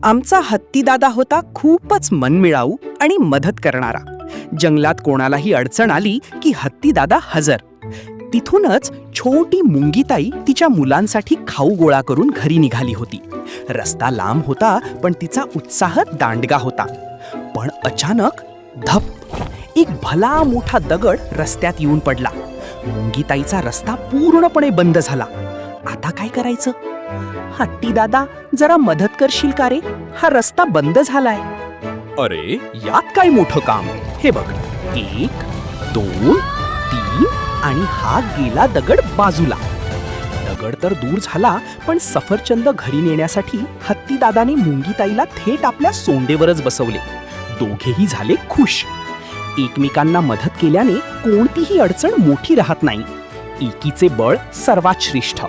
आमचा हत्तीदादा होता खूपच मनमिळाऊ आणि मदत करणारा. जंगलात कोणालाही अडचण आली की हत्तीदादा हजर. तिथूनच छोटी मुंगीताई तिच्या मुलांसाठी खाऊ गोळा करून घरी निघाली होती. रस्ता लांब होता पण तिचा उत्साह दांडगा होता. पण अचानक धप, एक भला मोठा दगड रस्त्यात येऊन पडला. मुंगीताईचा रस्ता पूर्णपणे बंद झाला. आता काय करायचं? हत्तीदादा, जरा मदत करशील का रे? हा रस्ता बंद झालाय. अरे, यात काय मोठं काम? हे बघ, 1 2 3 आणि हा गेला दगड बाजूला. दगड तर दूर झाला, पण सफरचंद घरी नेण्यासाठी हत्तीदादाने मुंगीताईला थेट आपल्या सोंडेवरच बसवले. दोघेही झाले खुश. एकमेकांना मदत केल्याने कोणतीही अडचण मोठी राहत नाही. एकीचे बळ सर्वात श्रेष्ठ.